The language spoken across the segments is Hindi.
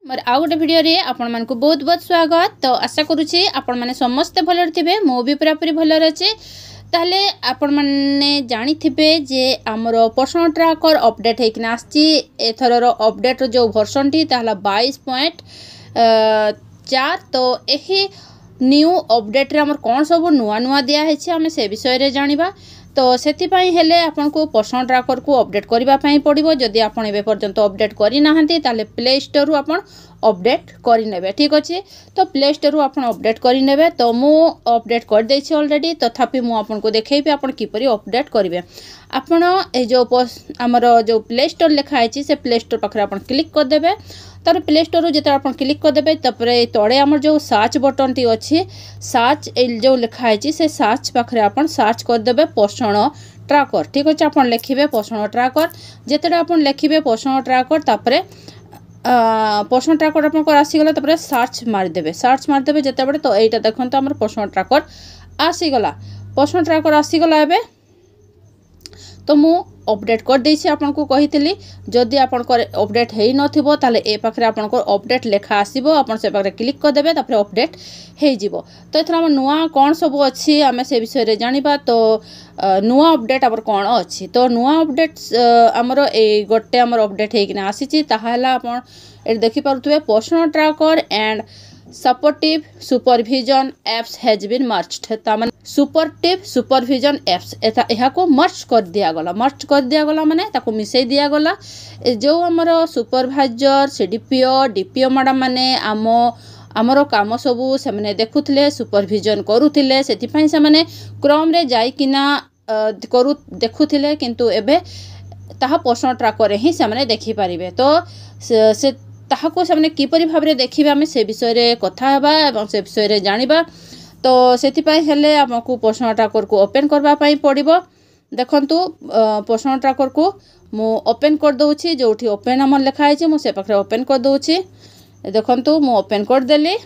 मोर आउ गोटे भिडियो रे आपण मन को बहुत बहुत स्वागत। तो आशा करुँचे आपण मैंने समस्ते भल थे, मो भी पूरापूरी भल अच्छे। ताहले आपण मैंने जानी थे जे आमर पर्सनल ट्रैकर अपडेट होकिना आसी। एथर अपडेट जो भर्सन टी 22.4। तो यही न्यू अपडेट रे आमर कौन सब नुआ नुआ दिखाई आम से विषय रे जानिबा। तो सेतिपाई हेले आपन को पर्सनल ट्रैकर को अपडेट करबा पई पड़िबो। जदि आपन एबे पर्यंत अपडेट करि नाहंती ताले प्ले स्टोर रु आपन अपडेट करि नेबे। ठीक अछि, तो प्ले स्टोर रु आपन अपडेट करि नेबे। तो मु अपडेट कर देछि ऑलरेडी, तथापि मु आपन को देखेबे आपन किपरि अपडेट करिवे। आपन ए जो हमर जो प्ले स्टोर लिखा है से प्ले स्टोर पाखरे आपन क्लिक कर देबे। तार प्ले स्टोर रु जेते आपन क्लिक कर देबे तपरे तळे हमर जो सर्च बटन टी अछि, सर्च जो लिखा है से सर्च पाखरे आपन सर्च कर देबे पर्सनल ट्रैकर। ठीक अछि, आपन लिखिबे पर्सनल ट्रैकर। जेतेडा आपन लिखिबे पर्सनल ट्रैकर तापरे पर्सनल ट्रैकर आपन को आसी गला। तापरे सर्च मार देबे जेतेबे। तो एटा देखंतो हमर पर्सनल ट्रैकर आसी गला। पर्सनल ट्रैकर आसी गला एबे। तो मु अपडेट कर देछि आपन को कहितली। जदि आपन को अपडेट हेई नथिबो ताले ए पाखरे आपन को अपडेट लेखा आसीबो, आपन से पाखरे क्लिक कर देबे तापरे अपडेट हेई जिवो। तो एथरा हम नुआ कोन सब अछि आमे से विषय रे जानिबा। तो नुआ अपडेट आबर कोन अछि, तो नुआ अपडेट हमर ए गोटे हमर अपडेट हेई किना आसीछि। ताहाला आपन ए देखि पारुथबे personal tracker and supportive supervision apps has been merged. तामान सुपरटिव सुपरविजन एप्स एहा को मर्ज कर दिया गला माने ताको मिसई दिया गला। जो हमर सुपरवाइजर सीडीपीओ डीपीओ मैडम माने आमर काम सबू से माने देखुथिले, सुपरविजन करूथिले। सेति पई से माने क्रोम रे जाई किना देखुथिले, किंतु एबे ताहा पर्सनल ट्रैकर रे ही से माने देखि परिबे। तो से ताहाको से माने किपरि भाबरे देखिबे आमे से विषय रे कथा हेबा एवं से विषय रे जानिबा। तो सेतिपाई हेले हमकु पर्सनल ट्रैकर को ओपन करबा पई पड़िबो। देखंतु पर्सनल ट्रैकर को मु ओपन कर दउछि। जोठी ओपन हमर लिखा है मु से पाखरे ओपन कर दउछि। देखंतु मु ओपन कर देली।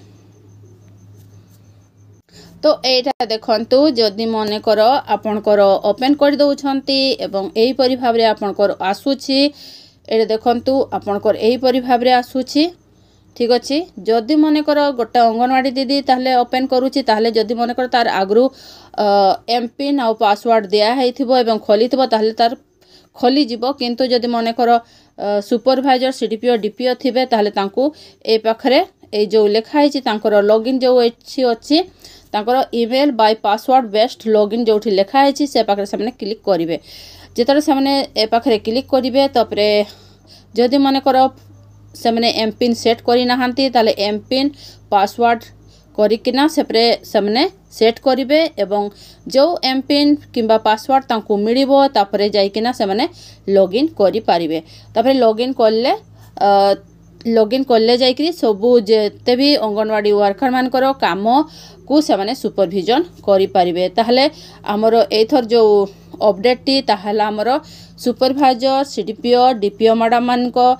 तो एटा देखंतु जदि मने करो आपनकर ओपन कर दउछंती एवं एही परि भाबरे आपनकर आसुछि। एटा देखंतु आपनकर एही परि भाबरे आसुछि। ठीक अच्छे, जदि मन कर गोटे अंगनवाड़ी दीदी ताहले ओपन करुच्ची, ताहले जदि मन कर तार आगु एमपिन आउ पासवर्ड दिया हेइथिबो एवं खोलिथिबो ताहले तार खोली जिवो। किंतु जदि मन कर सुपरवाइजर सीडीपीओ डीपीओ थिबे ताहले तांकु ए पाखरे ए जो लेखा हेछि तांकर लॉगिन जो अछि तांकर email by password based login जोठी लेखा हेछि से पाखरे सामने क्लिक करिवे। जेतरे सामने ए पाखरे क्लिक करिवे तपरे जदि मन कर से मैंने एमपिन सेट करी नाहंती ताले एमपिन पासवर्ड करिकिना सेपरे सेमने सेट करिवे एवं जो एमपिन किंबा पासवर्ड तांकु मिलिबो तापरे जाइकिना से मैंने लॉगिन करि पारिबे। तापरे लॉगिन करले जाइकरी सबु जेते भी अंगनवाड़ी वर्कर मानकर काम को से माने सुपरविजन करि पारिबे। ताहले हमर एथर जो अपडेट टी ताहला हमर सुपरवाइजर सीडीपीओ डीपीओ मैडम मान को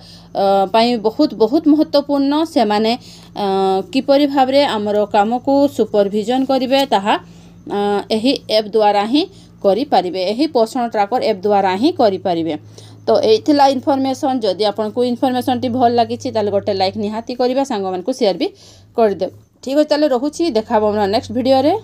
पाई बहुत बहुत महत्वपूर्ण। से माने किपरि भाबरे हमर काम को सुपरविजन करिवे ताहा एही ऐप द्वारा ही करि पारिबे, एही पर्सनल ट्रैकर ऐप द्वारा ही करि पारिबे। तो एथिला इनफॉरमेशन जदि आपन को इनफॉरमेशन टी भल लागिछि ताले गोटे लाइक निहाती करिबा, सांग मान को शेयर भी कर दे। ठीक अछि, ताले रहुछि, देखाबो हमरा नेक्स्ट वीडियो रे।